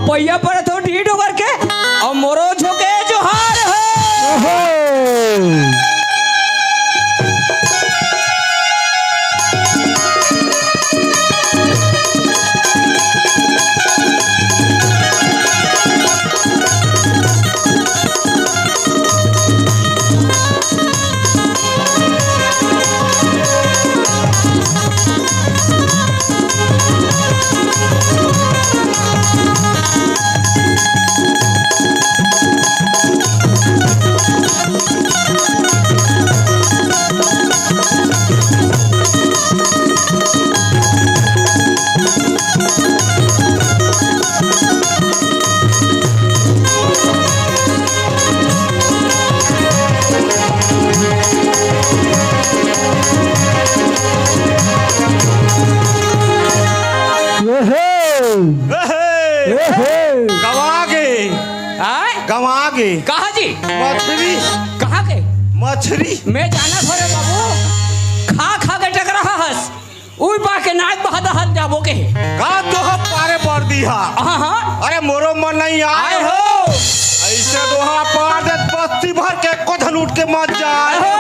पहिया पर तो ढीठ होकर के और मोरो झोंके जोहार हो। गवा गे कहा जी मछली कहा के मछली मैं जाना थोड़े बाबू खा खा के टक रहा हस उई बा के नाच बहदा हल जाबो के का तो पारे पड़ दी हा हां अरे मोरो मन नहीं आए हो ऐसे दोहा पार दे बस्ती भर के कोधन उठ के मत जाए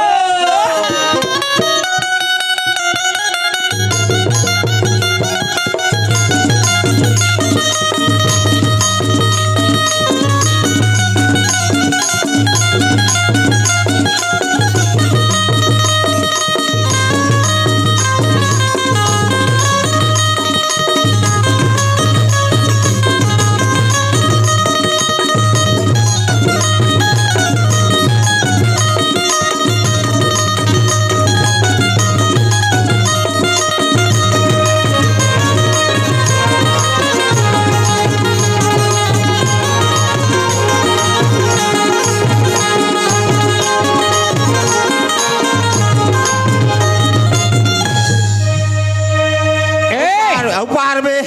औ पार में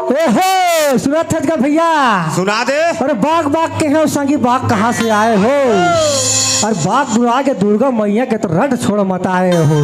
ओहो सुनत थे का भैया। सुना दे। अरे बाग बाग के हो संगी बाग कहाँ से आए हो? और बाग बुला के दुर्गा मैया के तो रट छोड़ मत आए हो।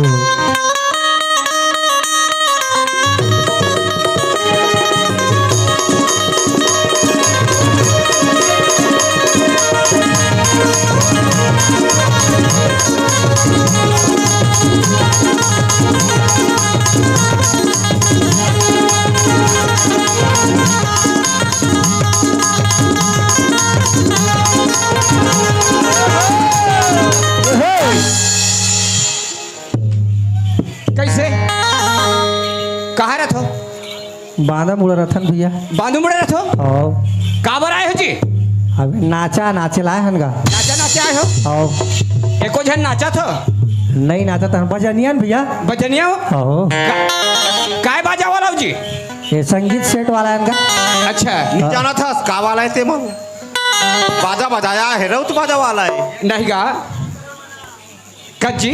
कैसे कहाँ रहत हो? बांधा मुड़ा रथन भैया। बांधू मुड़े रहत हो? आओ काबर आए हो जी? अबे नाचा नाचे लाए हन गा। नाचा नाचे आए हो? आओ एको जन नाचा था? नहीं नाचा तो बजनियन भैया। बजनिया हो? आओ काय बाजा वाला हो जी? ये संगीत सेट वाला है इनका। अच्छा नहीं जाना था का वाला है ते मन बाजा बजाया है रउत बाजा वाला है नहीं गा कज्जी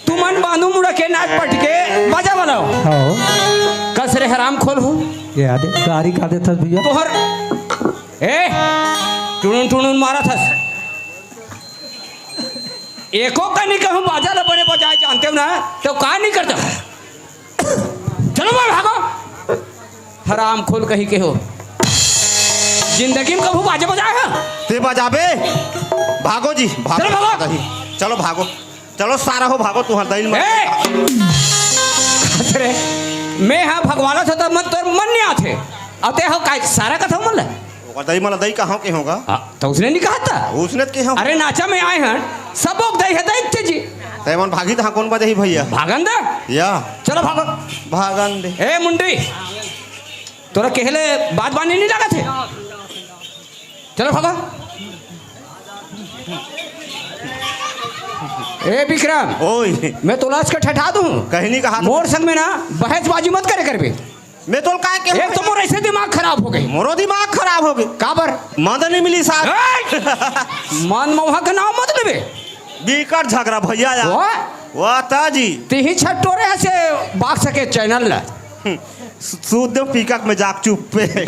तू मन बांधू मुड़ा के नाच पट के बाजा वाला हो? आओ कस रे हराम खोल हो ये आदे गाड़ी का दे था भैया। तोहर ए टुनुन टुनुन मारा था एको का नहीं कहूँ बाजा ल बने बजाए जानते हो ना तो कहा नहीं करता। चलो मैं भागो हराम खोल कहीं के हो जिंदगी में कभी बाजा बजाए है? ते बजाबे भागो जी भागो चलो भागो। दही चलो भागो चलो सारा हो भागो तुहार दही में अरे मैं हाँ भगवान था तो मत तो मन नहीं आते अते हो काय सारा कथा मन ले और दही मला दही कहाँ के होगा तो उसने नहीं कहा था उसने के हो अरे नाचा में आए हैं सब लोग दही है दैत्य जी ते मन भागी था कौन बजाही भैया भागन दे या चलो भागो भागन दे ए मुंडी तोरा कहले बात बानी नहीं लगा थे चलो भागो ए विक्रम ओए मैं तो लाश का ठठा दूं कहीं नहीं कहा मोर संग में ना बहसबाजी मत करे करबे मैं तो काय के एक तो मोर ऐसे दिमाग खराब हो गई मोरो दिमाग खराब हो गई काबर मदद नहीं मिली साहब मन मौहा का नाम मत लेबे बिकट झगड़ा भैया यार वाह ताजी तिही छटोरे से बाग सके चैनल ला सूद पीकक में जाग चुप पे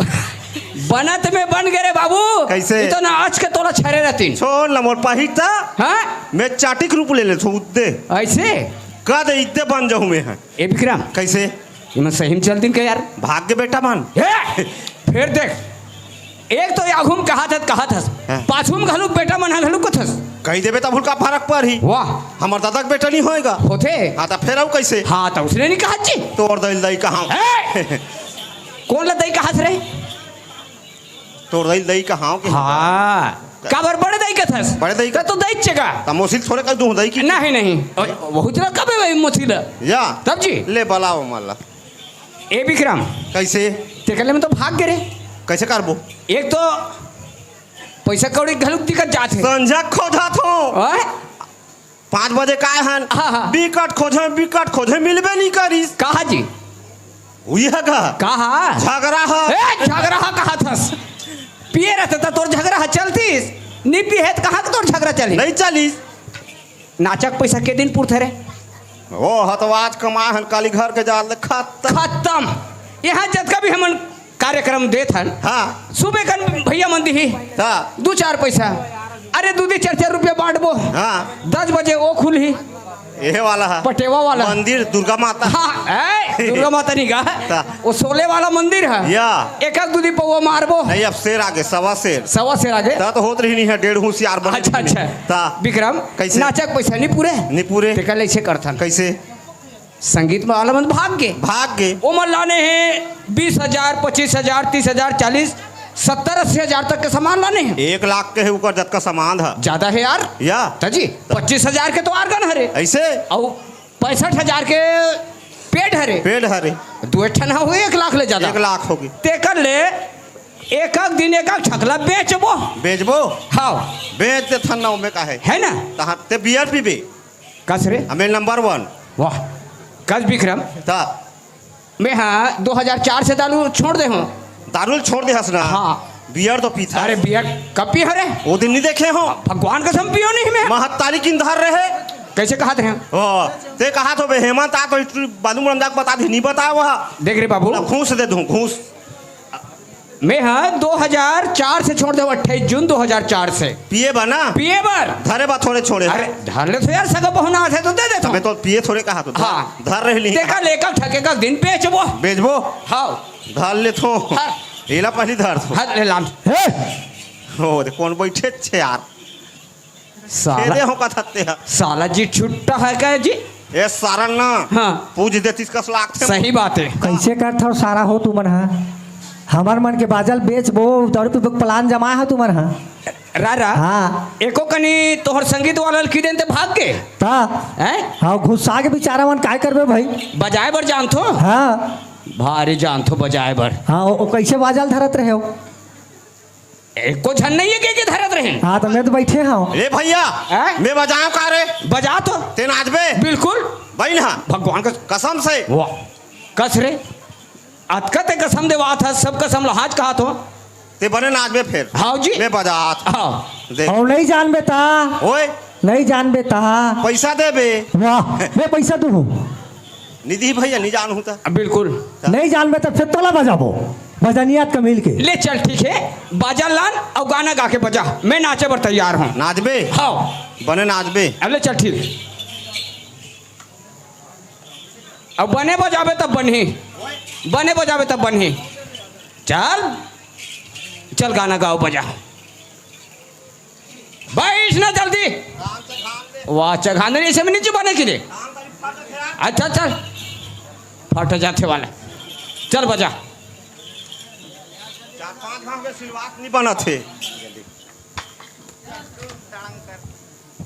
बनत में बन गए रे बाबू कैसे? तो ना आज के तोला छरे रहती छोड़ ना मोर पहिता हाँ मैं चाटिक रूप ले ले सूद दे ऐसे कद इतने बन जाऊं मैं ए विक्रम कैसे ये मैं सही में चल दिन के यार भाग्य बेटा मान फिर देख एक तो याघुम कहा था हाँ। पाछुम घलुक बेटा मन घलुक को थस कही देवे तब का फर्क पर ही वाह हमार दादा के बेटा नहीं होएगा होते हाँ तो फिर अब कैसे हाँ तो उसने नहीं कहा जी तोड़ दही दही कहाँ कौन ला दई कहा रहे तोड़ दही दही कहाँ के हाँ काबर बड़े दई के थस बड़े दही का तो दई चेगा तमोसिल थोड़े कर दूं दही की नहीं नहीं बहुत ना कबे भाई मोथिला या तब जी ले बलाओ माला ए विक्रम कैसे तेकले में तो भाग गए रे कैसे करबो एक तो पैसा कौड़ी घलुक दिक्कत जात है संझा खोजा थो ओए 5 बजे काय हन हाँ, हाँ। बिकट खोजे मिलबे नहीं करीस कहा जी हुई है का कहा झगड़ा है ए झगड़ा कहा थस पिए रहते तो तोर झगड़ा चलतीस नी पिए तो कहाँ के तोर झगड़ा चली नहीं चली नाचक पैसा के दिन पुरथे रे ओ हतवाज कमा हन काली घर के जाल खत्म खत्म यहाँ जब का भी हमन कार्यक्रम देत हन हाँ सुबह कन भैया मंदी ही हाँ 2-4 पैसा अरे 2-4 रुपया बांटबो हाँ 10 बजे वो खुली ये वाला है पटेवा वाला मंदिर दुर्गा माता हाँ दुर्गा माता नहीं ता। का वो सोले वाला मंदिर है या एक दूधी पौवा मारबो नहीं अब शेर आगे सवा शेर सवा से आगे ता तो होत रही नहीं है 1.5 होशियार बन अच्छा अच्छा ता विक्रम कैसे? नाचक पैसा नहीं पूरे नहीं पूरे ते कल ऐसे करथन कैसे संगीत में आलमन भाग गए वो मन लाने हैं 20,000 25,000 30,000 40 70-80 हजार तक के सामान लाने हैं 1 लाख के है ऊपर जत का सामान है ज्यादा है यार या जी 25,000 के तो आर्गन हरे ऐसे और 65,000 के पेट हरे पेड़ हरे 2 ठन हुए 1 लाख ले ज्यादा 1 लाख होगी ते कर ले एक दिन एक छकला बेचबो बेचबो हाँ बेच दे थन्ना में का है ना तहाँ ते बियर पीबे कस रे हमें नंबर 1 वाह कस विक्रम ता मैं हाँ 2004 से दारू छोड़ दे हूँ दारू छोड़ दे हंसना हाँ बियर तो पीता अरे बियर कब पी हरे वो दिन नहीं देखे हो भगवान कसम पियो नहीं मैं महत्तारी किंधार रहे कैसे कहा थे ओ ते कहा तो बे हेमंत आ तो बालू मुरंदा को बता दी नहीं बता वह देख रे बाबू घूस दे दूं घूस मैं हाँ 2004 से छोड़ दे 28 जून 2004 से पिए बना पिए बर धरे बा थोड़े छोड़े अरे धर ले तो यार सगा बहुना थे तो दे देता मैं तो पिए थोड़े कहा तो हाँ। धर रही देखा लेकर ठकेगा दिन बेचबो बेचबो हाँ धर ले तो हाँ। एला पहली धर तो हद ले लाम हे हो दे कौन बैठे छे यार साला दे हो कथते है साला जी छुट्टा है क्या जी ए सारन ना हाँ पूछ दे 30 लाख थे सही बात है कैसे करत हो सारा हो तुमन हा हमार मन के बाजल बेच बो तोर पे प्लान जमा है तुमन हा रारा हाँ एको कनी तोहर संगीत वाला की देन ते भाग के ता हैं हाँ घुसा के बेचारा मन काय करबे भाई बजाए बर जान थो हाँ भारी जान थो बजाए बर हाँ ओ कैसे बाजल धरत रहे हो एको झन नहीं है के धरत रहे हाँ तो मैं तो बैठे हाँ ए भैया हैं? मैं बजाऊं का रे बजा तो ते नाचबे बिल्कुल भाई ना भगवान का कसम से वाह कस रे अतकते कसम देवात है सब कसम लहाज कहा तो ते बने नाचबे फिर हाँ जी मैं बजात हाँ देख और नहीं जान बेटा ओए नहीं जान बेटा पैसा दे बे वाह मैं पैसा दूँ निधि भैया नहीं जानू था बिल्कुल नहीं जान बेटा फिर तोला बजाबो बजनियात का मिल के ले चल ठीक है बाजा लान और गाना गा के बजा मैं नाचे पर तैयार हूँ नाचबे हाँ बने नाचबे अब ले चल ठीक अब बने बजावे तब बनी बने बजावे तब बनी चल चल गाना गाओ बजा बैठ ना जल्दी वाह चघाने ऐसे में नीचे बने के लिए अच्छा चल फट जाते वाला चल बजा 4-5 गांव के सिलवात नहीं बना थे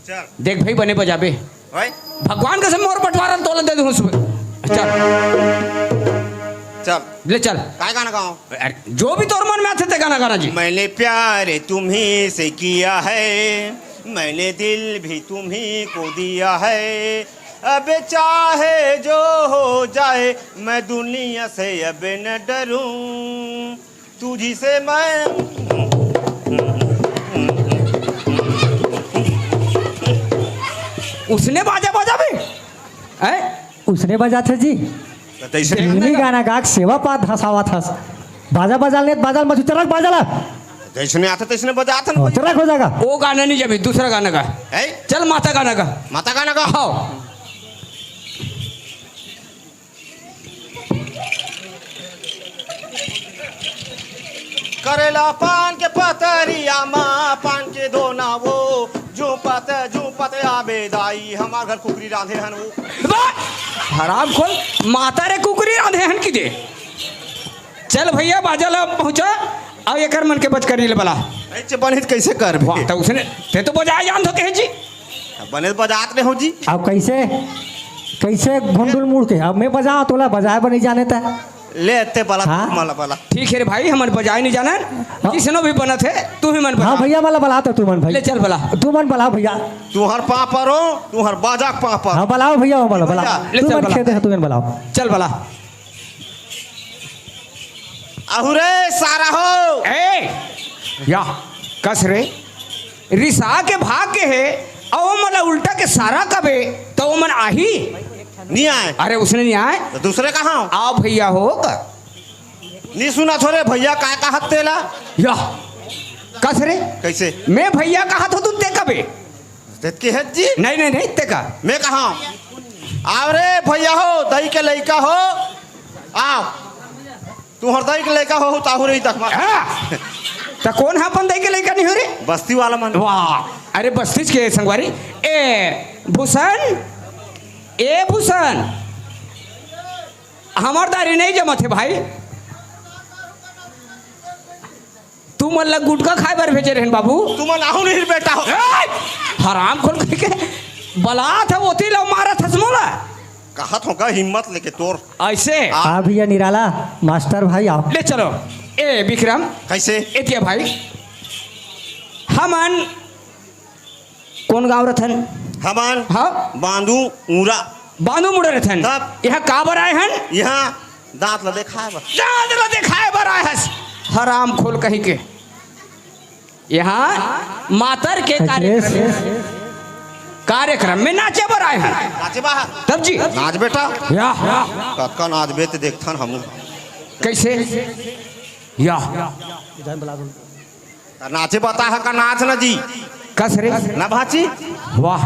चल देख भाई बने बजाबे ओए भगवान का सब मोर बंटवारा तोलन दे दूँ उसमें चल चल ले चल काय गाना गाओ अरे जो भी तोर मन में आते थे गाना गाना जी मैंने प्यार तुम्ही से किया है मैंने दिल भी तुम्ही को दिया है अब चाहे जो हो जाए मैं दुनिया से अब न डरूं तुझी से मैं उसने बाजा बजा भी है उसने बजा था जी तैसे फिल्मी गाना गा के सेवा पात हंसावा था बाजा बजा ले बाजा मत चरक बाजा ला जैसे नहीं आता तैसे बजाता ना चरक हो जाएगा वो गाना नहीं जब दूसरा गाना गा है चल माता गाना गा माता गाना गा हाँ करेला पान के पतरिया माँ पान के दोना वो झूपत आबे दाई हमार घर कुकरी रांधे हन वो हराम खोल माता रे कुकरी राधे हन की दे चल भैया बाजा ला पहुंचा अब ये कर मन के बच करी ले बला ऐसे बनित कैसे कर वाह तो उसने ते तो बजाए जान तो कहे जी बने बजात रहे हो जी अब कैसे कैसे घुंडुल मुड़ के अब मैं बजाऊं तोला बजाए पर नहीं जाने था ले अत्ते बाला हाँ? माला बाला ठीक है रे भाई हमारे बजाए नहीं जाना किसनो भी बना थे तू ही मन हाँ बजा भैया वाला बला तो तू मन भाई ले चल बला तू मन बलाओ भैया तू हर पापर हो तू हर बाजा पापर हाँ बलाओ भैया वो बला बला ले तू चल मन बला। खेते है तू मन बलाओ चल बला अहुरे सारा हो ए या कस रे रिसा के भाग के है और मला उल्टा के सारा कबे तो वो मन आही नहीं आए अरे उसने नहीं आए तो दूसरे कहाँ हो आओ भैया हो नहीं सुना थोड़े भैया काय का हत्ते ला या कस रे कैसे मैं भैया कहा था तू ते कबे देख के है जी नहीं नहीं नहीं ते का मैं कहा आओ रे भैया हो दही के लड़का हो आओ तू हर दही के लड़का हो ताहू रे तक तो कौन है अपन दे के लेकर नहीं हो रे बस्ती वाला मन वाह अरे बस्तीज के संगवारी ए भूषण हमार दारी नहीं जमा थे भाई तू मल्ला गुटका खाए बार भेजे रहन बाबू तू मन आहू नहीं बेटा हो हराम खोल के बला था वो तिला मारा था समोला कहत होगा हिम्मत लेके तोर ऐसे हाँ भैया निराला मास्टर भाई आओ ले चलो ए विक्रम कैसे एतिया भाई हमन कौन गाँव रथन हमान हाँ बांधू ऊरा बांधू मुड़े रथन तब? यहाँ का बर आए हन यहाँ दांत ला देखा है बस चांद ला दिखाए बर आए हस हराम खोल कही के यहाँ मातर के कार्यक्रम कार्यक्रम में नाचे बर आए हैं नाचे बाहर तब जी नाच बेटा या कतका नाच बे ते देखथन हम कैसे या नाचे बता है का नाच न जी कस रे ना भाची वाह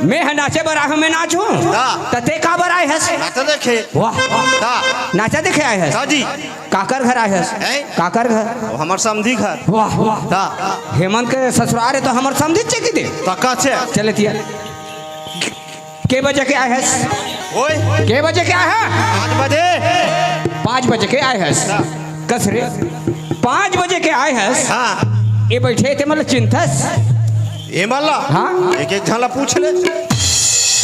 मैं है नाचे बर आए मैं नाचूं हाँ। तते का बर आए है नाच देखे वाह ता नाचा देखे आए है ता जी काकर घर आए है हैं? काकर घर वो हमर समधी घर वाह वाह ता हेमंत के ससुराल है तो हमर समझी चेकी दे तका छे चले तिया के बजे के आए है ओए के बजे के आए है 5 बजे 5 बजे के आए है कस रे 5 बजे के आए है हाँ ये बैठे थे मतलब चिंतस ए मल्ला हाँ एक एक झला पूछ ले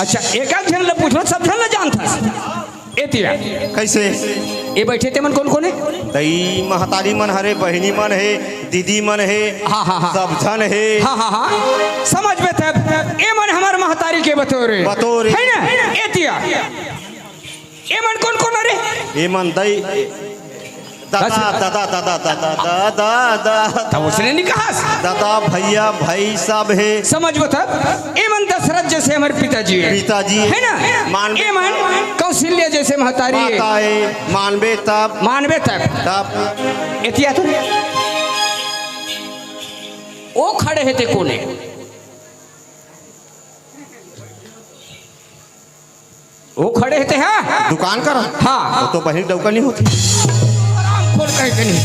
अच्छा एक जन ले पूछो सब जन ले जानता एतिया कैसे ये बैठे थे मन कौन कौन है दई महतारी मन हरे बहनी मन है दीदी मन है हाँ, हाँ, हाँ। सब जन है हाँ हाँ हाँ समझ में तब ये मन हमारे महतारी के बतौरे बतौरे। है ना एतिया ये मन कौन कौन अरे ए मन दई दादा दादा दादा दादा दादा दादा तब उसने नहीं कहा दादा भैया भाई सब है समझ में तब ये मन दशरथ जैसे हमारे पिताजी है पिताजी है ना ये मन कौशल्य जैसे महतारी है माता है मानबे तब मानवे तक तब एतिया तो वो खड़े हैं ते कोने वो खड़े हैं ते हाँ दुकान कर हाँ वो तो बहनी डौका नहीं होती आराम खोल कहीं के नहीं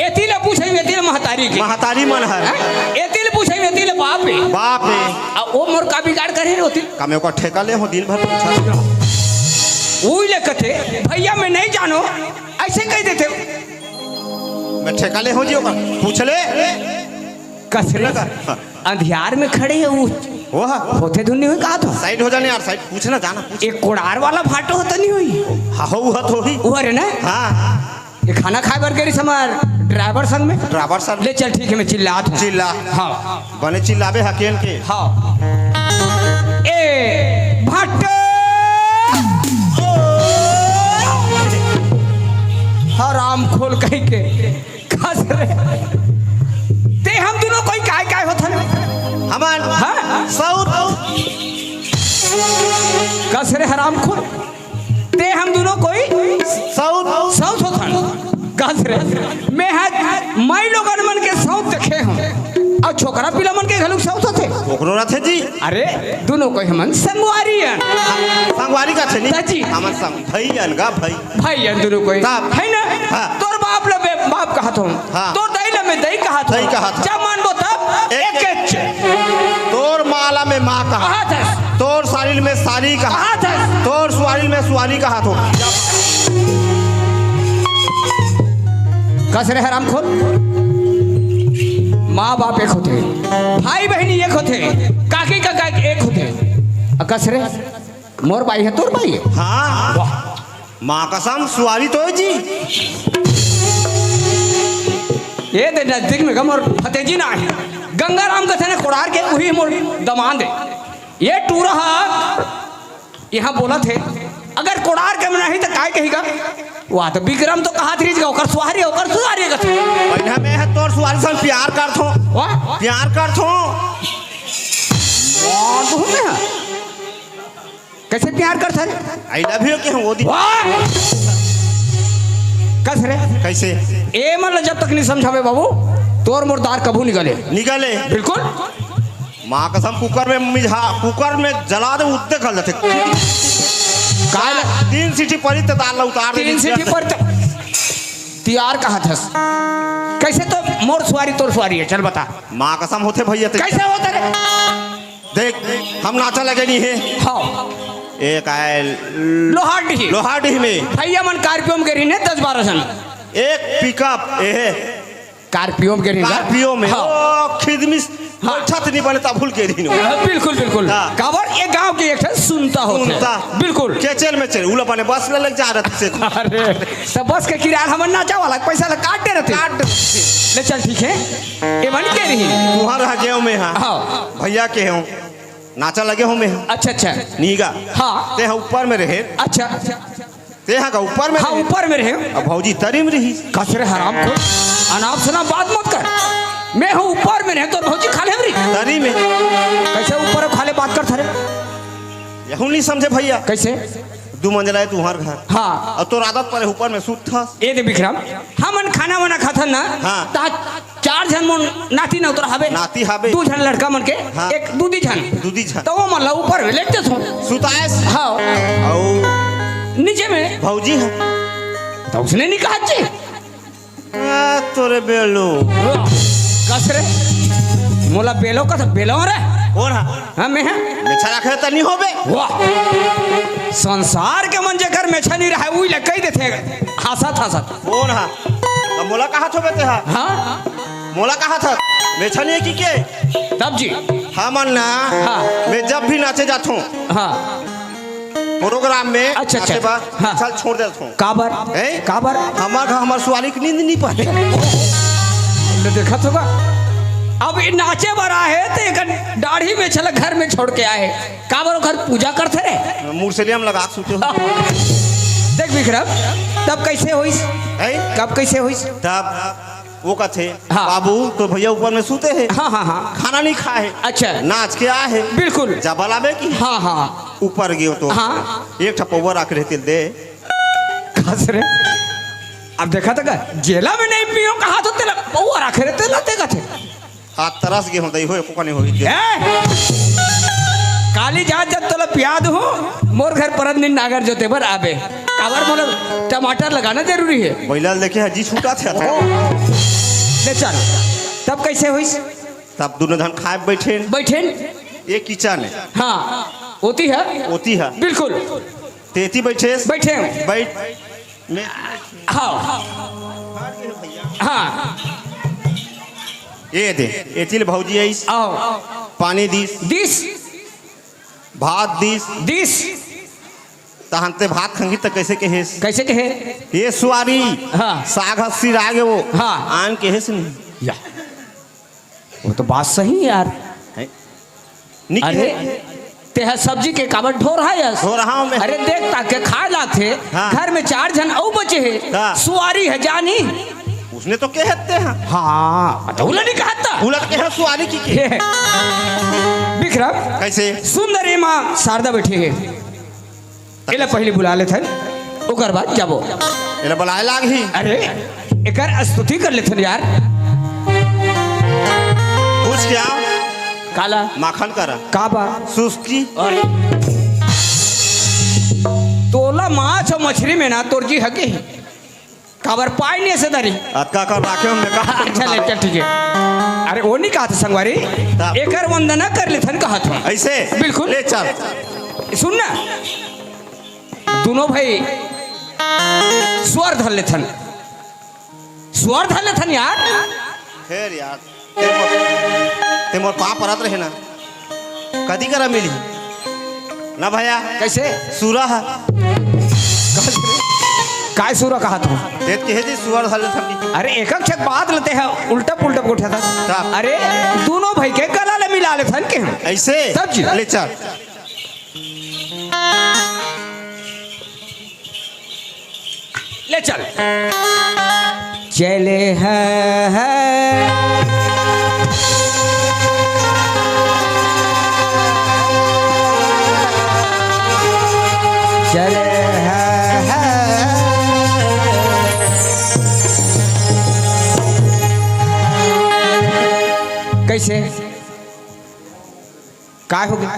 एतिल पूछे एतिल महतारी की महतारी मन है एतिल पूछे एतिल बाप है बाप है आ वो मोर का बिगाड़ करे होती कमे को ठेका ले हो दिन भर पूछा वही ले कथे भैया मैं नहीं जानो ऐसे कह देते मैं ठेका ले हो जियो का पूछ ले कसरे अंधियार में खड़े है वो होते धुनी हुई कहा तो साइड हो जाने यार साइड पूछना जाना पूछ एक कोड़ार वाला भाटो होता नहीं हुई हाँ हो थोड़ी वो अरे ना हाँ ये खाना खाए बर गई समार ड्राइवर संग में ड्राइवर सर ले चल ठीक है मैं चिल्लात हूँ चिल्ला हाँ बने चिल्लाबे हकेन के हाँ ए भाटो हराम खोल कहीं के खस रहे ते हम दोनों कोई काय काय होता ना हमार हाँ? साउथ कस रहे हराम खोल ते हम दोनों कोई साउथ साउथ होता कस रहे मैं मैं लोगन मन के साउथ देखे हम और छोकरा पिला मन के घलुक साउथ होते ओकरो ना थे जी अरे दोनों कोई हमन संगवारी है संगवारी का थे जी। नहीं हमर संग भाई अनगा भाई भाई है दोनों कोई साहब। है ना हाँ। तोर बाप ले बाप कहा तो हाँ। तोर दाई ले मैं दाई कहा दाई कहा था। जब मान बो तब एक- एक तोर माला में माँ कहा कहा था तोर सारिल में सारी कहा कहा था तोर सुवारिल में सुवारी कहा तो कस रहे हराम खोल माँ बाप एक होते भाई बहनी एक होते काकी काका एक होते कस रहे मोर भाई है तोर भाई है हाँ माँ कसम सुवारी तो है जी ये दे नजदीक में गम और फतेजी ना है गंगाराम का थे कोड़ार के वही मोर दमान दे ये टूरा यहाँ बोला थे अगर कोड़ार के में नहीं तो काय कहेगा वहाँ तो विक्रम तो कहा थी ओकर सुहारी का थे पहिना में है तोर सुवारी संग प्यार कर थो वाह प्यार कर थो तो होते हैं कैसे प्यार करता रे आई लव यू के हम वो दी वाह कस रे कैसे ए मतलब जब तक नहीं समझावे बाबू तोर मुर्दार कबू निकले निकले बिल्कुल माँ कसम कुकर में मिझा कुकर में जला दे उतने कर लेते काय 3 सीटी पड़ी तो दाल उतार दे 3 सीटी पर तैयार कहा था कैसे तो मोर सुवारी तोर सुवारी है चल बता माँ कसम होते भैया ते कैसे होता रे देख हम नाचा लगे नहीं है हाँ एक आए लोहाडी लोहाडी में भैया मन कार्पियोम के रीने 10-12 जन एक पिकअप ए कार्पियोम के रीने कार्पियो में हाँ। ओ खिदमिस छत नहीं बने भूल के दिन बिल्कुल बिल्कुल हाँ। काबर ये गांव के एक सुनता होता है बिल्कुल केचल में चल उला बने बस में लग जा रहे से अरे तो बस के किराया हमन नाचा वाला पैसा ला काट दे रहते काट ले चल ठीक है ये मन के रही तुम्हारा गेहूं में हाँ हाँ भैया के हूँ नाचा लगे हूँ मैं अच्छा अच्छा नीगा हाँ ते ऊपर में रहे अच्छा ते यहाँ का ऊपर में हाँ रहे? ऊपर में रहे। अब भौजी तरी में रही। कसरे हराम को अनाप शनाप बात मत कर। मैं हूँ ऊपर में रहे तो भौजी खाले हमरी तरी में कैसे ऊपर खाले बात कर थारे यहू नहीं समझे भैया। कैसे 2 मंजिला है तुम्हार घर हाँ और तो आदत पर ऊपर में सूत था। ये दे विक्रम हमन खाना वाना खाथन ना हाँ। ता 4 जन मन नाती ना उतर हवे नाती हवे 2 जन लड़का मन के हाँ। एक दूधी जन दूधी छन तो वो मतलब ऊपर में लेटते थो सुताएस हाँ और नीचे में भौजी है तो उसने नहीं कहा जी तोरे बेलो कसरे मोला बेलो का बेलो रे कौन है हाँ मैं मेछा रखे त नहीं होबे। वाह संसार के मन जेकर मेछा नहीं रहा वही ले कही देते हंसत हंसत कौन है अब मोला कहा थो बेटे हा हाँ मोला कहा था मेछा नहीं की के तब जी हाँ मन ना हाँ। मैं जब भी नाचे जाता हूँ हाँ प्रोग्राम में अच्छा, नाचे अच्छा। बाद हाँ। चल छोड़ देता हूँ काबर हैं? काबर हमार सुवाली की नींद नहीं पाते। ले देखा होगा अब ये नाचे बरा है तो एक दाढ़ी में चला घर में छोड़ के आए काबर घर पूजा करते रहे मूर्सलियम लगा के सूते हो देख विक्रम तब कैसे हुई हैं? कब कैसे हुई तब वो का थे हाँ। बाबू तो भैया ऊपर में सूते हैं हाँ हाँ हाँ खाना नहीं खाए अच्छा नाच के आए हैं बिल्कुल जब लावे की हाँ हाँ ऊपर गयो तो हाँ। एक ठप्पा रख रहते दे खस रे अब देखा था जेला में नहीं पियो कहा तो तेरा बउआ रखे रहते लाते का थे हाथ तरस गए होते हो को नहीं होई काली जात जब तोला प्याद हो मोर घर परत दिन नागर जोते बर आबे काबर मोला टमाटर लगाना जरूरी है बैला देखे है जी छूटा थे ले चल तब कैसे हुई तब दोनों धन खाए बैठे बैठे एक किचन है हाँ होती है होती है बिल्कुल तेती बैठे बैठे बैठ में हाँ हाँ ये दे एतिल भौजी आई आओ पानी दीस दिस भात दीस दिस तहनते भात खंगी तक कैसे कहेस कैसे कहे ये सुआरी हाँ। साग हस्सी रागे वो हाँ। आन कहेस नहीं या वो तो बात सही है यार है? नहीं अरे कहे। ते है सब्जी के काबर ढोर है यस धो रहा हूँ मैं अरे देख ताके खा लाते हाँ। घर में 4 जन और बचे हैं हाँ। सुआरी है जानी उसने तो कहते हैं हाँ तो उन्हें नहीं कहता उलट के है सुआरी की के विक्रम कैसे सुंदरी माँ शारदा बैठी है इला पहले बुला ले थे ओकर बाद जाबो ये बुलाए लाग ही अरे एकर स्तुति कर लेथन यार पूछ क्या काला माखन करा काबा सुस्की अरे तोला माछ और मछली में ना तोर जी हके ही काबर पाई नहीं से दरी अतका कर राखे हमने कहा अच्छा ले चल ठीक है अरे वो नहीं कहा था संगवारी एकर वंदना कर लेथन कहा था ऐसे बिल्कुल ले चल सुन ना दोनों भाई स्वर धर लेथन यार फिर यार ते मोर पाप परत रहे ना कदी करा मिली ना भैया कैसे सूरा है काय सूरा कहा था देख के है सुअर धले थी अरे एक छक बात लेते हैं उल्टा पुल्टा उठा था तब? अरे दोनों भाई के गला ले मिला ले थन के ऐसे तब जी। ले चल ले चल चले हैं चले कैसे काय हो गया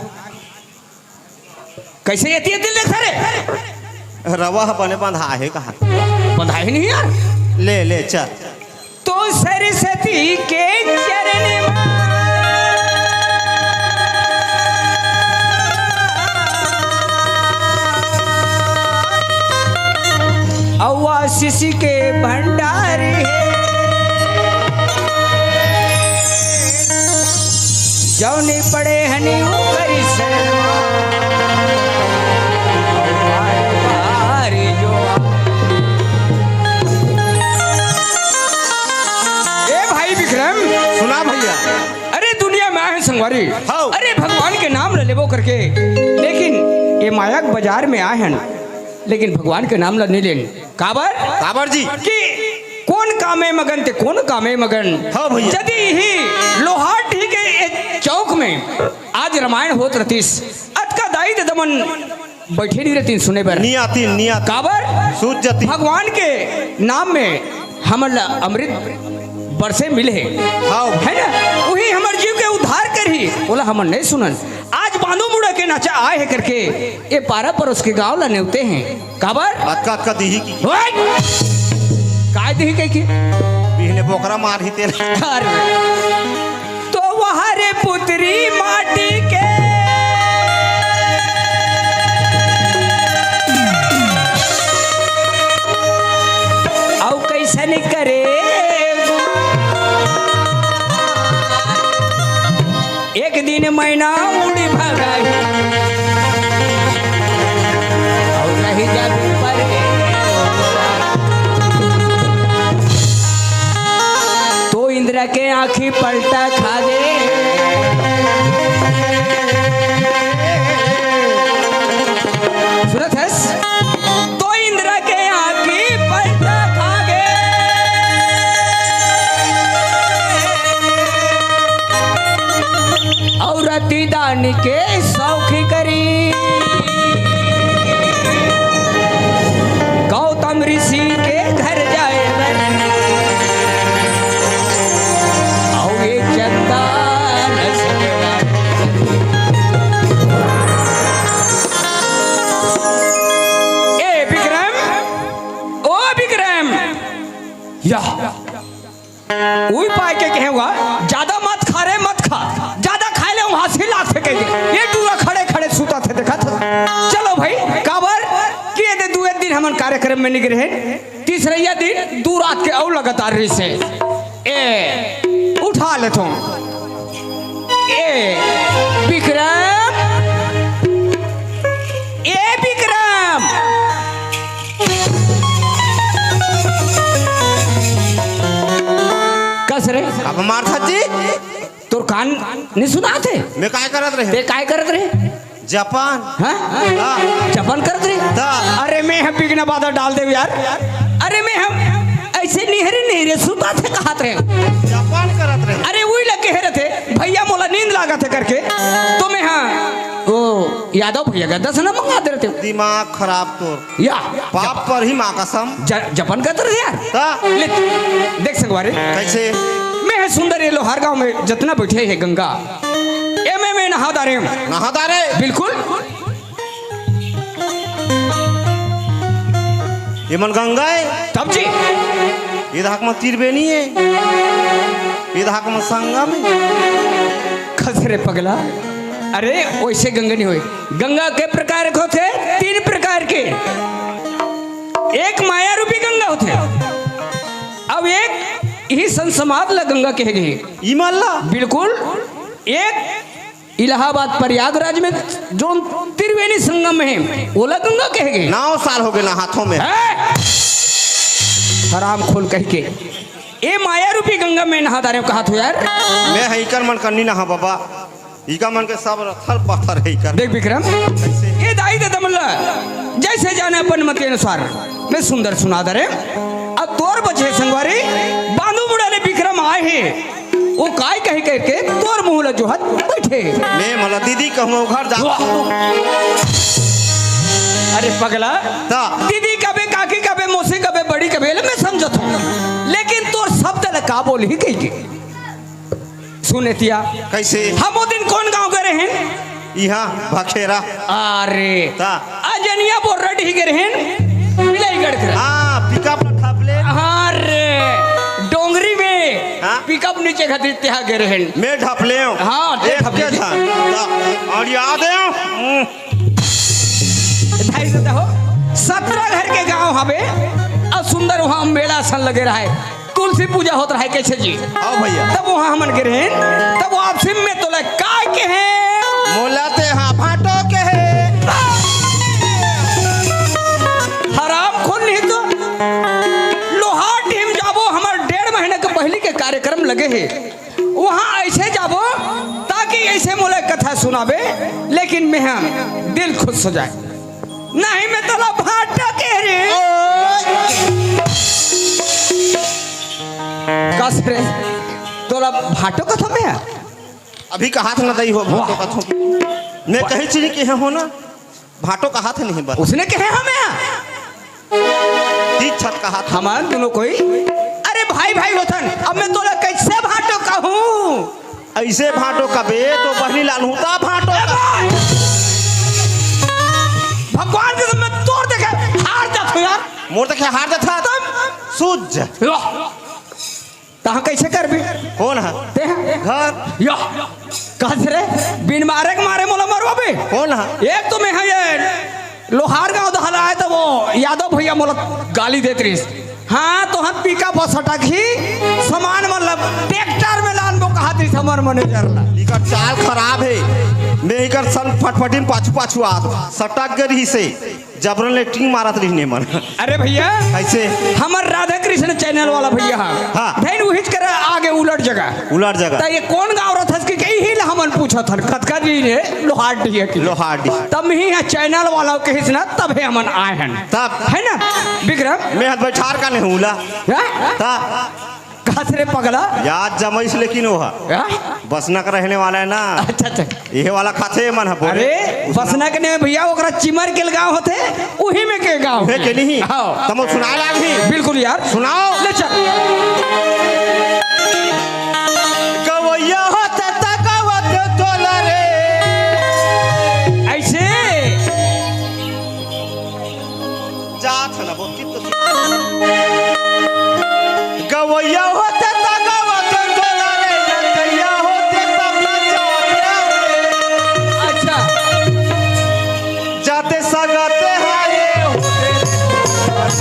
कैसे ये दिल देख रे रवा बने बंधा है कहा बंधाई नहीं यार ले ले चल तो सरस्वती के चरण आशीष के भंडार है जौनी पड़े हनी करी भाई विक्रम सुना भैया अरे दुनिया में आए संगवारी हाँ। अरे भगवान के नाम ले लेबो करके लेकिन ये माया बाजार में आए हैं लेकिन भगवान के नाम ला नहीं लेन काबर काबर जी कि कौन कामे मगन ते कौन कामे मगन। हाँ भैया। यदि ही लोहार ठीक है चौक में आज रामायण होत रतीस अतका दाई दे दमन बैठे नहीं रहती सुने पर नहीं आती काबर सूझ जाती। भगवान के नाम में हमर ला अमृत बरसे मिले हाँ है ना वही हमर जीव के उद्धार कर ही बोला हमर नहीं सुनन आज बांधो मुड़ा के नाचा आए है करके ये पारा पर उसके गांव ला नेवते हैं काबर अक्का दीही की काय दी कह की बिहने बोकरा मार ही तेरे। तो वहाँ रे पुत्री माटी के औ कैसन करे एक दिन मैना उड़ी भगाई और नहीं जादू पर तो इंद्र के आँखी पलटा खा दे सुनत हस तो इंद्र के आँखी पलटा खा गे और अति दान के सौखी करी गौतम ऋषि के घर जाए और ये चंदा ए विक्रम ओ विक्रम या वही पाए के कहेगा ज्यादा मत खा रे मत खा ज्यादा खाए ले हाथी लाख फेंके ये टूरा खड़े खड़े सूता थे देखा था। चलो भाई काबर किए दे दो दिन हमन कार्यक्रम में निकले हैं तीसरा दिन दो रात के और लगातार रही से ए उठा ले तुम ए विक्रम ए विक्रम कस रे अब मार था जी तोर कान नहीं सुना थे मैं काय करत रहे ते काय करत रहे जापान हाँ जपन करत रहे अरे मैं हम बिगना बादल डाल दे यार अरे मैं हम ऐसे नहीं रे सुता थे कहा थे जापान करत रहे अरे वही लग के रहे थे भैया मोला नींद लागा थे करके तो मैं हाँ वो यादव भैया का 10 ना मंगा दे रहे थे दिमाग खराब तोर या पाप पर ही माँ कसम जपन करते रहे यार ले देख संगवारे कैसे मैं है सुंदर ये लोहार गांव में जितना बैठे है गंगा ए मैं नहा रे बिल्कुल ये मन गंगा है तब जी ये धाक में तीरबेनी है ये धाक में संगा में खसरे पगला अरे वैसे गंगा नहीं हुई गंगा के प्रकार होते 3 प्रकार के एक माया रूपी गंगा होते अब एक ही संसमाद ला गंगा कहे गए इमल्ला बिल्कुल एक इलाहाबाद प्रयागराज में जो त्रिवेणी संगम है ओला गंगा कहे गए 9 साल हो गए ना हाथों में हराम खोल कह के ए माया रूपी गंगा में नहा रहे कहा तो यार मैं हैकर मन करनी ना बाबा इका मन के सब रथल पत्थर है कर देख विक्रम ये दाई दे दमला जैसे जाने अपन मत के अनुसार मैं सुंदर सुना दे अब तोर बचे संगवारी बांधू मुड़ाले विक्रम आए है वो काय कह के तोर मुंह ला जो हाथ बैठे मैं मला दीदी कहूँ घर जा अरे पगला ता दीदी कबे काकी कबे मौसी कबे बड़ी कबे मैं समझत हूँ लेकिन तोर शब्द ला का बोल ही कही के सुनेतिया कैसे हम वो दिन कौन गांव गए हैं यहाँ भखेरा अरे ता अजनिया बोल रही गए हैं मिलाईगढ़ कर हाँ पिकअप रखा प्ले हाँ रे डोंगरी में हाँ? पिकअप नीचे खातिर त्यहाँ गए हैं मैं ढपले हूँ हाँ, ते एक ढपले के था और याद है ढाई हो 17 घर के गांव हवे और सुंदर वहाँ मेला सन लगे रहा है तुलसी पूजा होता है कैसे जी आओ भैया तब वहाँ हमन के रहे तब वो आपसी में तो लग काय के हैं मोलाते हाँ फाटो के है हराम खोल नहीं तो लोहार टीम जाबो हमार 1.5 महीने के पहले के कार्यक्रम लगे है वहाँ ऐसे जाबो ताकि ऐसे मोले कथा सुनाबे लेकिन मैं हम दिल खुश हो जाए नहीं मैं तला भाटा के रे कस रे तोला भाटो कथा में है अभी का हाथ न दई हो भाटो का थो मैं कही चीज के हो ना भाटो का हाथ नहीं बस उसने कहे हमें तीन छत का हाथ हमारे दोनों कोई अरे भाई भाई होतन अब मैं तोला कैसे भाटो कहूँ ऐसे भाटो का बे तो बहनी लालूता भाटो का भगवान के मैं तोड़ देखे हार जात हो यार मोर देखे हार दे था सूझ तहाँ कैसे कर भी कौन है ते घर या कस रे बिन मारे के मारे मोला मरवा बे कौन है एक तो मैं है ये लोहार गांव दहला है तो वो यादव भैया मोला गाली देत रही हाँ तो हम पिकअप और सटक ही सामान मतलब ट्रैक्टर में लान बो कहा थी समर मैनेजर ला इकर चाल खराब है मैं इकर सन फटफटी पाछू पाछू आ सटक गरी से जबरन ले टिंग मारत रही ने मन अरे भैया कैसे हमर राधा कृष्ण चैनल वाला भैया हाँ। धैन उहिच करे आगे उलट जगह उलट जगह त ये कौन गाँव रहत कि ही ला हमन पूछत हन कतका जी रे लोहार डी की लोहाडी तब ही है चैनल वाला के हिस्सा तब है हमन आए हन तब है ना विक्रम मैं हाथ बैठार का नहीं हुला हाँ? तब कस रे पगला याद जमैस लेकिन वो है हाँ? बसनक रहने वाला है ना अच्छा अच्छा ये वाला खाते मन है बोले अरे बसना के ने भैया ओकरा चिमर के गाँव होते उही में के गाँव है के नहीं हाँ तुम सुना लागी बिल्कुल यार सुनाओ ले चल गवैया होते तकवत तोला रे ऐसे जात ना बोल कित गवैया होते तकवत तोला रे नैया होते तब न जाते अच्छा जाते सगाते हाये होते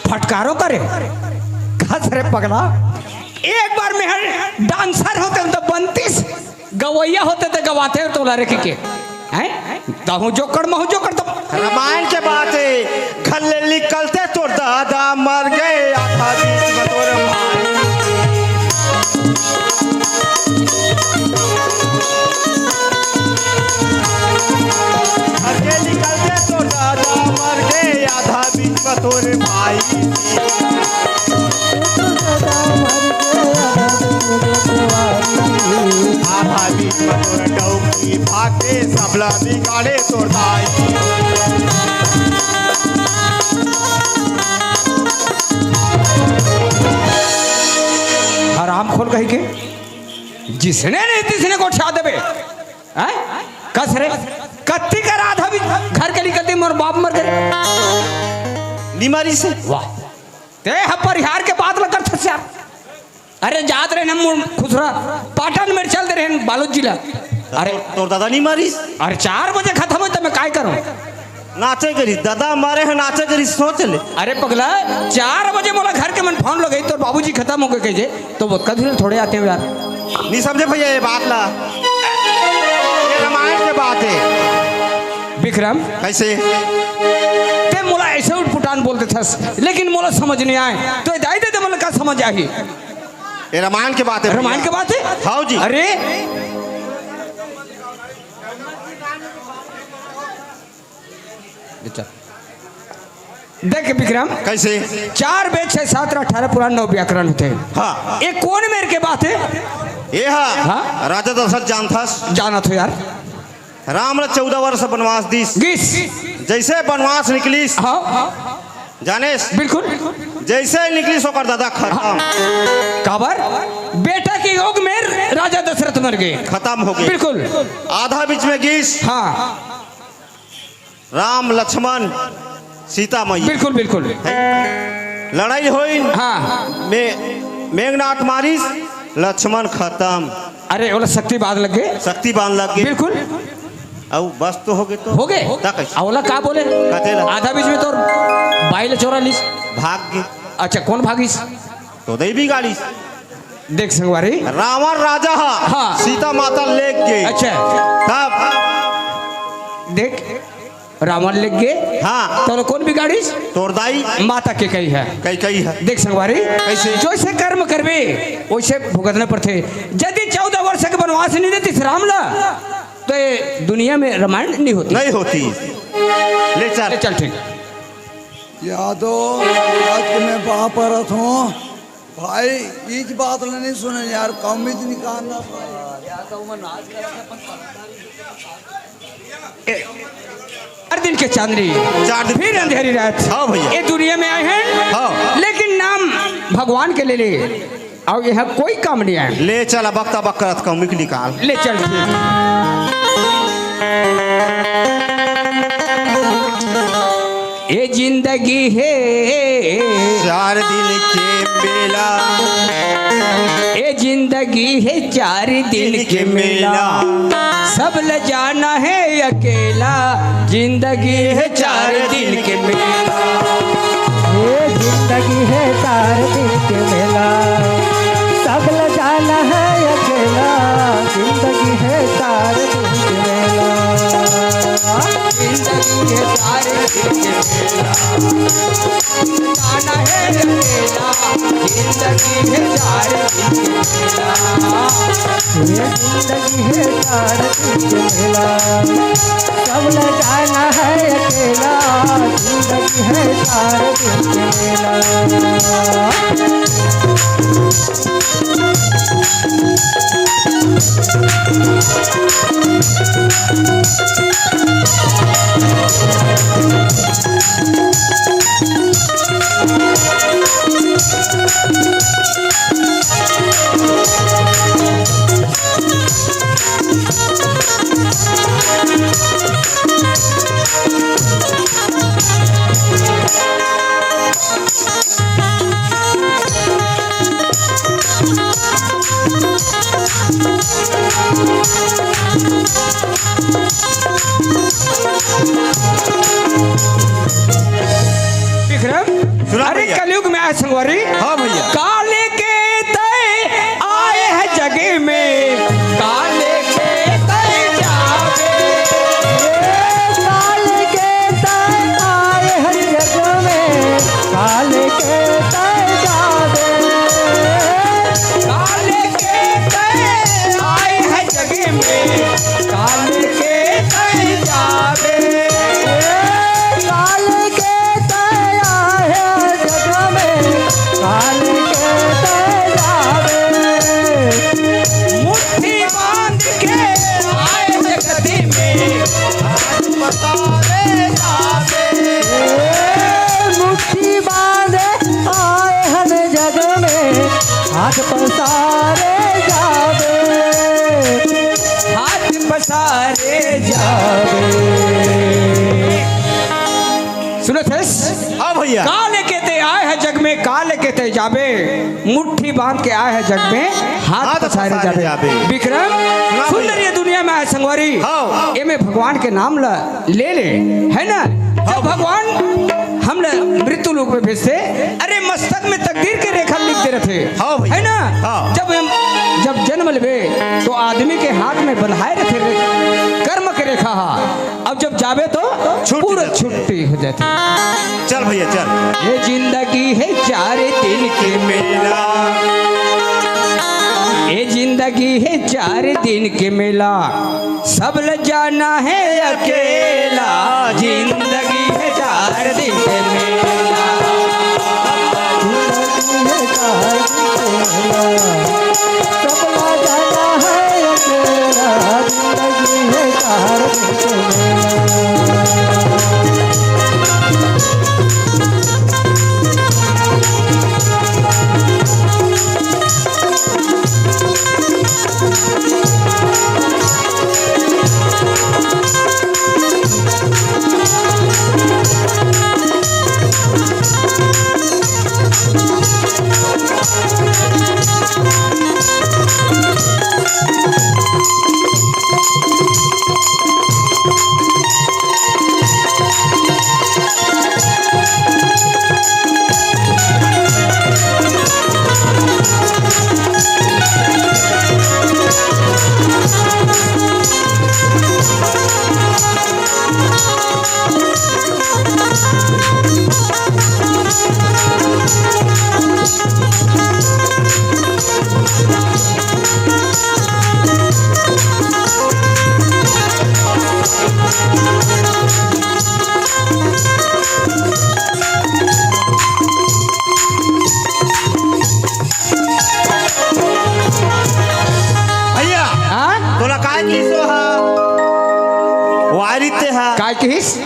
फटकारो करे कस रे पगला एक बार में हर डांसर होते तो 32 गवैया होते तो गवाते तोला रे के हैं दाहू जोकर महू जोकर तो रामायण के बात है घर ले निकलते तो दादा मर गए आधा बीच में तोरे भाई घर के निकलते तो दादा मर गए आधा बीच में तोरे भाई आधा बीच में तोरे डौकी भागे सबला बिगाड़े तोर भाई आराम खोल कही के जिसने नहीं तिसने को छा देबे हैं कस रे कत्ती कर आधा भी घर के निकलती मोर बाप मर गए बीमारी से वाह ते ह परिहार के बात लग कर यार अरे जात रहे हम खुसरा पाटन में चल दे रहे बालोद जिला अरे तोर दादा नहीं मारी अरे 4 बजे खत्म हो तो मैं काय करूं नाचे करी दादा मारे हैं नाचे करी सोच ले अरे पगला 4 बजे मोला घर के मन फोन लगे तो बाबूजी खत्म हो गए कहे तो वो कभी थोड़े आते हैं यार नहीं समझे भैया ये बात ला ये रामायण के बात है विक्रम कैसे ते मोला ऐसे उठपुटान बोलते थे लेकिन मोला समझ नहीं आए तो दाई दे मोला का समझ आई ये रामायण के बात है रामायण के बात है हाँ जी अरे देख विक्रम कैसे 4 वेद 6 7 18 पुराण 9 व्याकरण होते हैं हाँ ये कौन मेरे के बात है ये हाँ हाँ? राजा दशरथ जानता जाना तो यार राम ने 14 वर्ष बनवास दीस गीस जैसे बनवास निकलीस हाँ जानेस बिल्कुल जैसे निकलीस होकर दादा खत्म काबर बेटा के योग में राजा दशरथ मर गए खत्म हो गई बिल्कुल आधा बीच में गीस हाँ राम लक्ष्मण सीता मैया बिल्कुल बिल्कुल लड़ाई हुई। हाँ मेघनाथ मारिस, लक्ष्मण खत्म। अरे बोला शक्ति बाद लग गए, शक्ति बांध लग गई। बिल्कुल अब बस तो हो गए, तो हो गए। अवला का बोले कतेला? आधा बीच में तो बाइल चोरा लिस। भाग गए। अच्छा कौन भागिस? तो दई भी गाड़ी। देख संगवारी, रावण राजा हाँ। सीता माता ले गए। अच्छा तब देख रावण लग गए। हाँ तो कौन बिगाड़िस? तोरदाई माता के कही है। कई है। देख संगवारी, कैसे? जैसे कर्म करबे वैसे भुगतना पड़ते। यदि 14 वर्ष के वनवास नहीं देती राम ला तो ये दुनिया में रामायण नहीं होती। नहीं होती। ले चल चल ठीक। यादव आज के मैं वहाँ पर हूँ भाई, इस बात नहीं सुने यार, कम ही निकालना हर दिन के चांदनी फिर अंधेरी रात। हाँ भैया। ये दुनिया में आए हैं। हाँ। लेकिन नाम भगवान के ले ले और यहाँ कोई काम नहीं आए। ले चल बकता बकरत कौमिक निकाल। ले चल ठीक। ये जिंदगी है 4 दिन के मेला, ये जिंदगी है 4 दिन के मेला, सब ल जाना है अकेला। जिंदगी है 4 दिन के मेला, ये जिंदगी है 4 दिन के मेला, सब ल जाना है अकेला। जिंदगी है 4 दिन के मेला, जिंदगी है 4 दिन के मेला, जाना है अकेला। जिंदगी है 4 दिन के मेला, ये जिंदगी है 4 दिन के मेला, सब ल जाना है अकेला। जिंदगी है 4 दिन के मेला। विक्रम, सुना अरे भैया। कलयुग में आए संगवारी। हाँ भैया। काले के तय आए हैं जगह में, काले के तय जावे। काल के तय आए हर जग में, काल के तय जावे। काले के तय आए हैं जगह में, काले के तय जावे। काल के तय आए हर जग में, काल के तय जावे। मुट्ठी बांध के आए जगती में, हाथ पसारे जावे। मुट्ठी बांधे आए हर जग में, हाथ पसारे जावे। हाथ पसारे जावे। सुनो थे, हाँ भैया। काले कहते आए हैं जग में, काले कहते जावे। मुट्ठी बांध के आए हैं जग में, हाथ हाथ पसारे पसारे जावे। जावे। विक्रम, सुना सुंदर भैया। ये दुनिया में आए संगवारी। हाँ। ये में भगवान के नाम ले ले, है ना। जब भगवान हम मृत्यु लोक में भेजते, अरे मस्तक में तकदीर के रेखा लिख दे रहे थे, हाँ भैया। है ना। हाँ। जब जन्म लेवे तो आदमी के हाथ में बंधाए रखे कर्म के रेखा। अब जब जावे तो छूट पूरा जाती। छुट्टी हो जाती। चल भैया चल। ये जिंदगी है 4 दिन के मेला, ये जिंदगी है 4 दिन के मेला, सब ल जाना है अकेला। जिंदगी है 4 दिन के मेला, जिंदगी है 4 दिन के मेला, सब ला जाना है अकेला। जिंदगी है 4 दिन के मेला।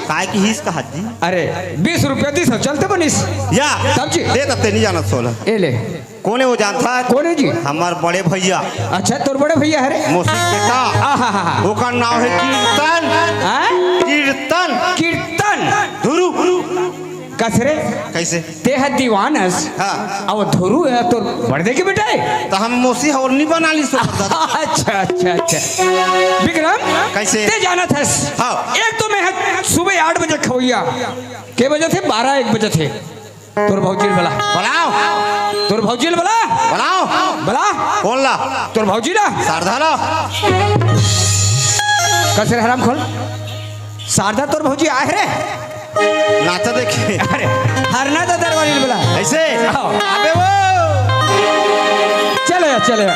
काय की हिस का हाजी अरे 20 रुपया दी सब चलते बनिस या समझी? दे तब नहीं जाना 16 ए ले कौन है वो जानता है कौन है जी? हमार बड़े भैया अच्छा तोर बड़े भैया है रे मोसिक बेटा आहा वो का नाम है कीर्तन हाँ? कीर्तन कीर्तन धुरु कसरे कैसे ते है दीवानस हाँ अब धुरु है तो बड़े के बेटा है तो हम मोसी और नहीं बना ली सो अच्छा अच्छा अच्छा विक्रम कैसे? ते जाना था हाँ। एक तो मैं सुबह 8 बजे खवैया के बजे थे 12-1 बजे थे तोर भौजी बोला बुलाओ तोर भौजी बोला बुलाओ बोला कौन ला तोर भौजी ना शारदा ला कसरे हराम खोल शारदा तोर भौजी आए रे नाचा देखे अरे हरना तो दरवाजे बोला ऐसे आओ। अबे वो चले